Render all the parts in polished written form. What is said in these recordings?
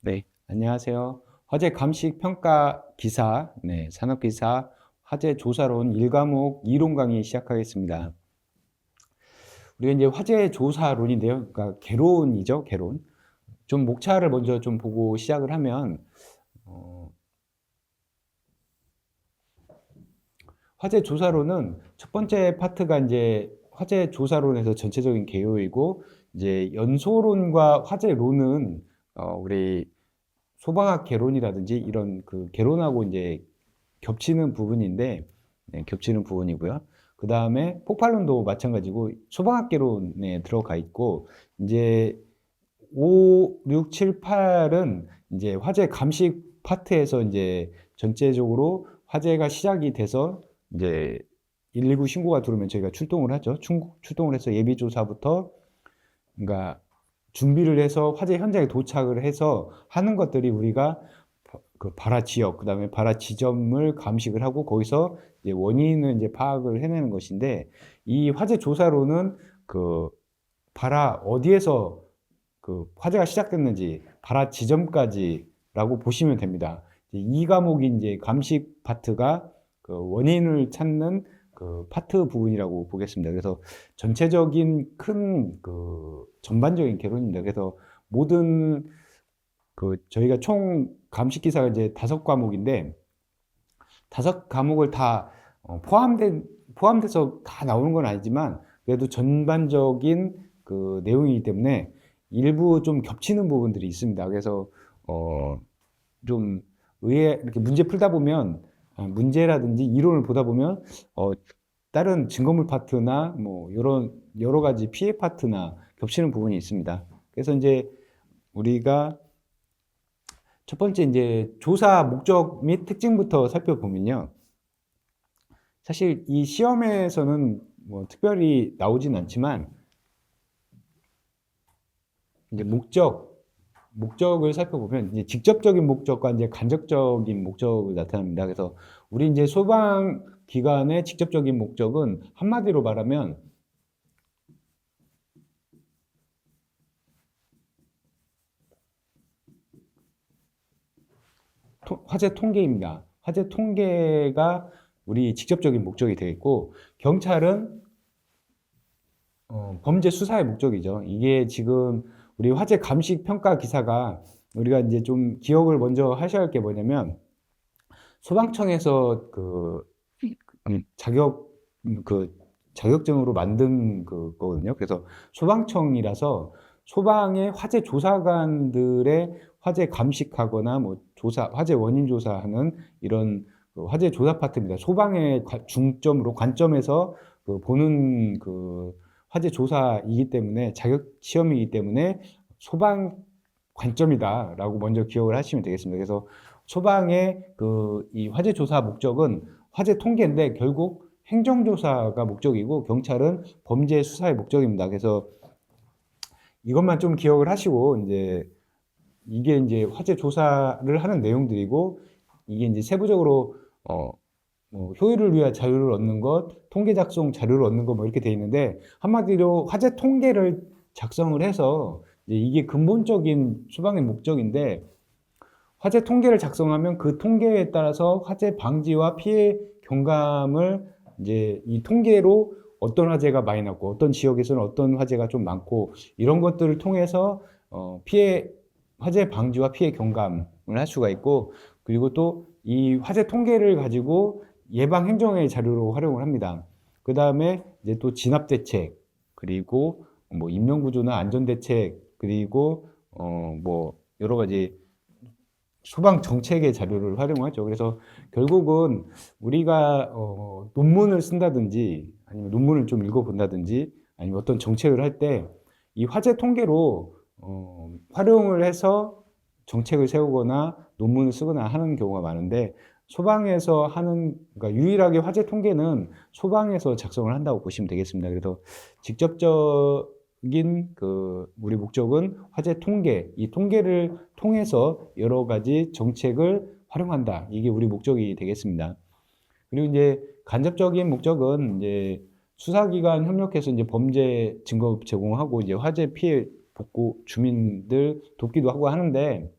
네, 안녕하세요. 화재 감식 평가 기사, 산업기사 화재 조사론 1과목 이론 강의 시작하겠습니다. 우리가 이제 화재 조사론인데요. 그러니까 개론이죠, 개론. 좀 목차를 먼저 좀 보고 시작을 하면, 화재 조사론은 첫 번째 파트가 이제 화재 조사론에서 전체적인 개요이고, 이제 연소론과 화재론은, 우리 소방학 개론이라든지 이런 그 개론하고 이제 겹치는 부분인데, 겹치는 부분이고요. 그 다음에 폭발론도 마찬가지고 소방학 개론에 들어가 있고, 이제 5, 6, 7, 8은 이제 화재 감식 파트에서 이제 전체적으로 화재가 시작이 돼서 이제 119 신고가 들어오면 저희가 출동을 하죠. 출동을 해서 예비조사부터, 그러니까 준비를 해서 화재 현장에 도착을 해서 하는 것들이 우리가 그 발화 지역, 그 다음에 발화 지점을 감식을 하고 거기서 이제 원인을 이제 파악을 해내는 것인데, 이 화재 조사로는 그 발화 어디에서 그 화재가 시작됐는지 발화 지점까지라고 보시면 됩니다. 이 과목이 이제 감식 파트가 그 원인을 찾는 그 파트 부분이라고 보겠습니다. 그래서 전체적인 큰 그 전반적인 개론입니다. 그래서 모든 그 저희가 총 감식 기사가 이제 5과목인데 5과목을 다 포함돼서 다 나오는 건 아니지만 그래도 전반적인 그 내용이기 때문에 일부 좀 겹치는 부분들이 있습니다. 그래서 좀 이렇게 문제 풀다 보면 문제라든지 이론을 보다 보면 다른 증거물 파트나 뭐 이런 여러 가지 피해 파트나 겹치는 부분이 있습니다. 그래서 이제 우리가 첫 번째 이제 조사 목적 및 특징부터 살펴보면요. 사실 이 시험에서는 뭐 특별히 나오진 않지만 이제 목적을 살펴보면 이제 직접적인 목적과 이제 간접적인 목적을 나타납니다. 그래서 우리 이제 소방 기관의 직접적인 목적은 한마디로 말하면 화재 통계입니다. 화재 통계가 우리 직접적인 목적이 되겠고, 경찰은 범죄 수사의 목적이죠. 이게 지금 우리 화재 감식 평가 기사가 우리가 이제 좀 기억을 먼저 하셔야 할 게 뭐냐면, 소방청에서 자격 자격증으로 만든 그거거든요. 그래서 소방청이라서 소방의 화재 조사관들의 화재 감식하거나 뭐 화재 원인 조사하는 이런 그 화재 조사 파트입니다. 소방의 중점으로 관점에서 보는 그 화재 조사이기 때문에 자격 시험이기 때문에 소방 관점이다라고 먼저 기억을 하시면 되겠습니다. 그래서 소방의 이 화재 조사 목적은 화재 통계인데 결국 행정조사가 목적이고 경찰은 범죄 수사의 목적입니다. 그래서 이것만 좀 기억을 하시고 이게 이제 화재 조사를 하는 내용들이고 이게 이제 세부적으로 뭐 효율을 위한 자료를 얻는 것, 통계 작성 자료를 얻는 것 뭐 이렇게 돼 있는데 한마디로 화재 통계를 작성을 해서 이게 근본적인 소방의 목적인데 화재 통계를 작성하면 그 통계에 따라서 화재 방지와 피해 경감을 이제 이 통계로 어떤 화재가 많이 났고 어떤 지역에서는 어떤 화재가 좀 많고 이런 것들을 통해서 화재 방지와 피해 경감을 할 수가 있고 그리고 또 이 화재 통계를 가지고 예방 행정의 자료로 활용을 합니다. 그 다음에 이제 또 진압 대책 그리고 뭐 인명 구조나 안전 대책 그리고 뭐 여러 가지 소방 정책의 자료를 활용하죠. 그래서 결국은 우리가 논문을 쓴다든지 아니면 논문을 좀 읽어본다든지 아니면 어떤 정책을 할 때 이 화재 통계로 활용을 해서 정책을 세우거나 논문을 쓰거나 하는 경우가 많은데 소방에서 그러니까 유일하게 화재 통계는 소방에서 작성을 한다고 보시면 되겠습니다. 그래서 직접적인 우리 목적은 화재 통계, 이 통계를 통해서 여러 가지 정책을 활용한다. 이게 우리 목적이 되겠습니다. 그리고 이제 간접적인 목적은 이제 수사기관 협력해서 이제 범죄 증거 제공하고 이제 화재 피해 복구 주민들 돕기도 하고 하는데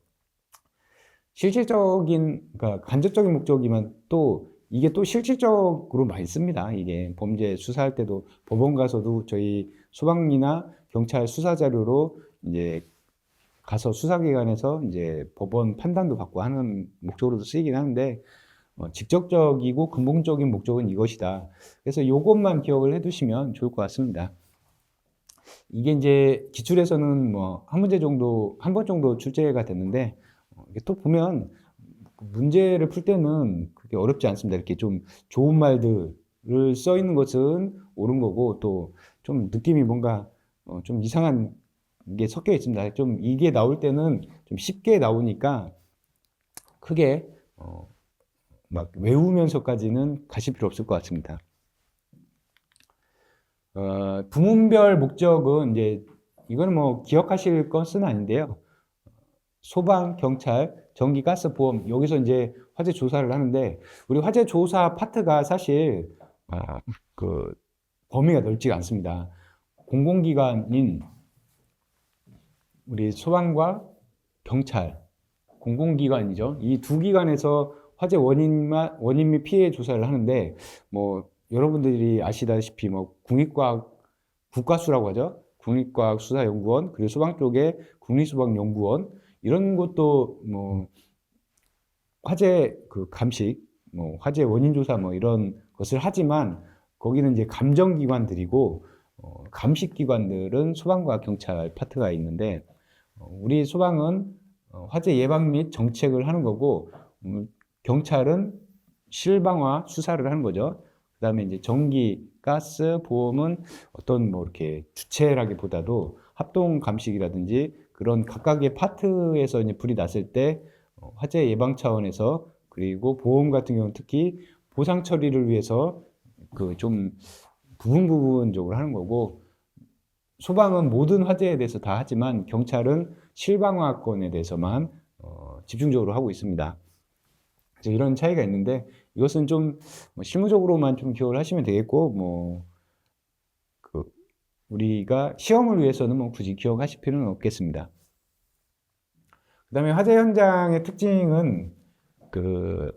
실질적인, 그러니까 간접적인 목적이면 또 이게 또 실질적으로 많이 씁니다. 이게 범죄 수사할 때도 법원 가서도 저희 소방이나 경찰 수사 자료로 이제 가서 수사기관에서 이제 법원 판단도 받고 하는 목적으로도 쓰이긴 하는데 직접적이고 근본적인 목적은 이것이다. 그래서 요것만 기억을 해두시면 좋을 것 같습니다. 이게 이제 기출에서는 뭐 한 문제 정도, 한 번 정도 출제가 됐는데 이게 또 보면 문제를 풀 때는 그게 어렵지 않습니다. 이렇게 좀 좋은 말들을 써 있는 것은 옳은 거고 또 좀 느낌이 뭔가 좀 이상한 게 섞여 있습니다. 좀 이게 나올 때는 좀 쉽게 나오니까 크게 막 외우면서까지는 가실 필요 없을 것 같습니다. 부문별 목적은 이제 이거는 뭐 기억하실 것은 아닌데요. 소방, 경찰, 전기, 가스, 보험 여기서 이제 화재 조사를 하는데 우리 화재 조사 파트가 사실 그 범위가 넓지가 않습니다. 공공기관인 우리 소방과 경찰, 공공기관이죠. 이 두 기관에서 화재 원인 및 피해 조사를 하는데 뭐 여러분들이 아시다시피 뭐 국가수라고 하죠. 국립과학수사연구원 그리고 소방 쪽에 국립소방연구원 이런 것도 뭐 화재 그 감식, 뭐 화재 원인 조사 뭐 이런 것을 하지만 거기는 이제 감정기관들이고 감식기관들은 소방과 경찰 파트가 있는데 우리 소방은 화재 예방 및 정책을 하는 거고 경찰은 실방화 수사를 하는 거죠. 그다음에 이제 전기, 가스, 보험은 어떤 뭐 이렇게 주체라기보다도 합동 감식이라든지 그런 각각의 파트에서 이제 불이 났을 때 화재 예방 차원에서 그리고 보험 같은 경우는 특히 보상 처리를 위해서 그 좀 부분적으로 하는 거고 소방은 모든 화재에 대해서 다 하지만 경찰은 실방화건에 대해서만 집중적으로 하고 있습니다. 그래서 이런 차이가 있는데 이것은 좀 실무적으로만 좀 기억을 하시면 되겠고 뭐 그 우리가 시험을 위해서는 뭐 굳이 기억하실 필요는 없겠습니다. 그다음에 화재 현장의 특징은 그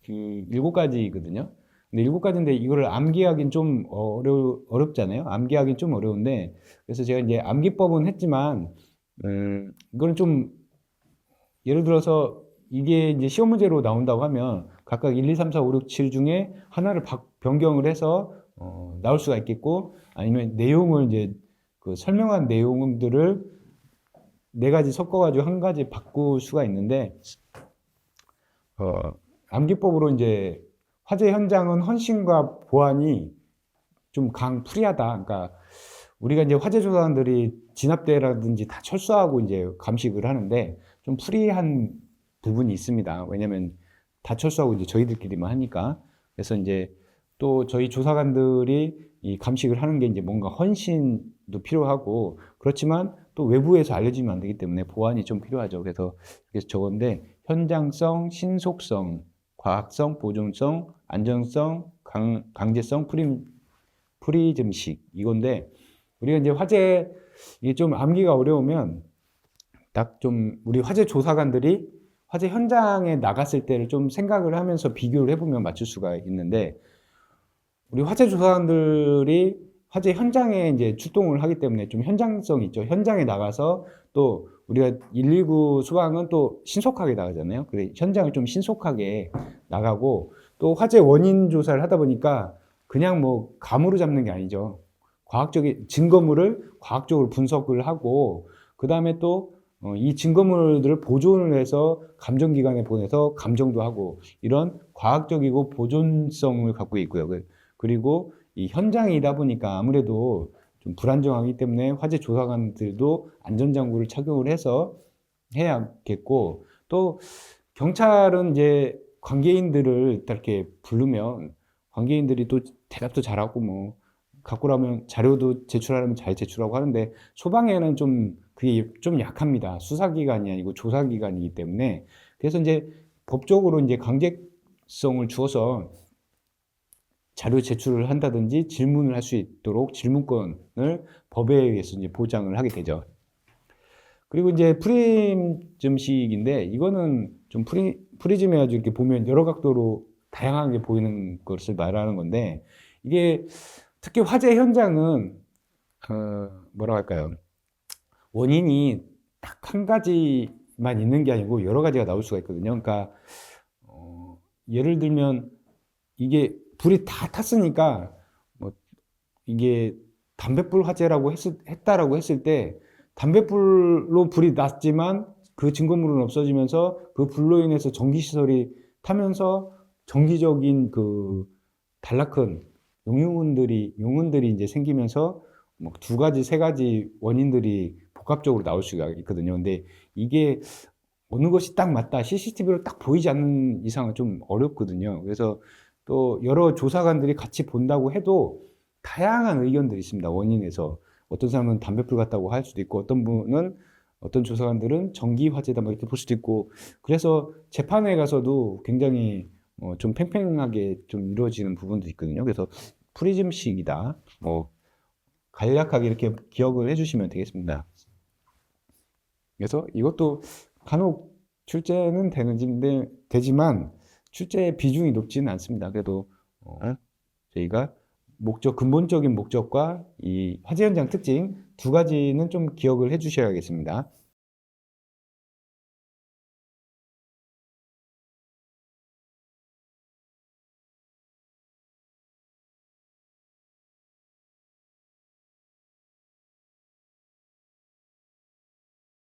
7가지거든요. 근데 7가지인데 이거를 암기하기는 좀 어렵잖아요. 암기하기는 좀 어려운데 그래서 제가 이제 암기법은 했지만 이거는 좀 예를 들어서 이게 이제 시험 문제로 나온다고 하면 각각 1, 2, 3, 4, 5, 6, 7 중에 하나를 변경을 해서 나올 수가 있겠고 아니면 내용을 이제 그 설명한 내용들을 4가지 섞어가지고 한 가지 바꿀 수가 있는데 암기법으로 이제 화재 현장은 헌신과 보안이 좀 프리하다. 그러니까 우리가 이제 화재 조사관들이 진압대라든지 다 철수하고 이제 감식을 하는데 좀 프리한 부분이 있습니다. 왜냐면 다 철수하고 이제 저희들끼리만 하니까. 그래서 이제 또 저희 조사관들이 이 감식을 하는 게 이제 뭔가 헌신도 필요하고 그렇지만 또 외부에서 알려지면 안 되기 때문에 보안이 좀 필요하죠. 그래서 저건데 현장성, 신속성, 과학성, 보존성, 안전성, 강제성, 프리즘식 이건데 우리가 이제 화재 이게 좀 암기가 어려우면 딱 좀 우리 화재 조사관들이 화재 현장에 나갔을 때를 좀 생각을 하면서 비교를 해보면 맞출 수가 있는데 우리 화재 조사관들이 화재 현장에 이제 출동을 하기 때문에 좀 현장성이 있죠. 현장에 나가서 또 우리가 119 소방은 또 신속하게 나가잖아요. 그래 현장을 좀 신속하게 나가고 또 화재 원인 조사를 하다 보니까 그냥 뭐 감으로 잡는 게 아니죠. 과학적인 증거물을 과학적으로 분석을 하고 그 다음에 또 이 증거물들을 보존을 해서 감정기관에 보내서 감정도 하고 이런 과학적이고 보존성을 갖고 있고요. 그리고 이 현장이다 보니까 아무래도 좀 불안정하기 때문에 화재 조사관들도 안전장구를 착용을 해서 해야겠고 또 경찰은 이제 관계인들을 이렇게 부르면 관계인들이 또 대답도 잘하고 뭐 갖고 나면 자료도 제출하려면 잘 제출하고 하는데 소방에는 좀 그게 좀 약합니다. 수사기관이 아니고 조사기관이기 때문에 그래서 이제 법적으로 이제 강제성을 주어서 자료 제출을 한다든지 질문을 할 수 있도록 질문권을 법에 의해서 이제 보장을 하게 되죠. 그리고 이제 프리즘식인데 이거는 좀 프리즘에 아주 이렇게 보면 여러 각도로 다양하게 보이는 것을 말하는 건데 이게 특히 화재 현장은 뭐라고 할까요? 원인이 딱 한 가지만 있는 게 아니고 여러 가지가 나올 수가 있거든요. 그러니까 예를 들면 이게 불이 다 탔으니까 뭐 이게 담뱃불 화재라고 했다라고 했을 때 담뱃불로 불이 났지만 그 증거물은 없어지면서 그 불로 인해서 전기시설이 타면서 정기적인 그 단락큰 용흔들이 이제 생기면서 뭐 두 가지, 세 가지 원인들이 복합적으로 나올 수가 있거든요. 근데 이게 어느 것이 딱 맞다, CCTV로 딱 보이지 않는 이상은 좀 어렵거든요. 그래서 또 여러 조사관들이 같이 본다고 해도 다양한 의견들이 있습니다. 원인에서. 어떤 사람은 담뱃불 같다고 할 수도 있고, 어떤 조사관들은 전기 화재다 뭐 이렇게 볼 수도 있고, 그래서 재판에 가서도 굉장히 좀 팽팽하게 좀 이루어지는 부분도 있거든요. 그래서 프리즘식이다. 뭐 간략하게 이렇게 기억을 해주시면 되겠습니다. 그래서 이것도 간혹 출제는 되지만 출제 비중이 높지는 않습니다. 그래도 저희가 근본적인 목적과 이 화재 현장 특징 두 가지는 좀 기억을 해 주셔야겠습니다.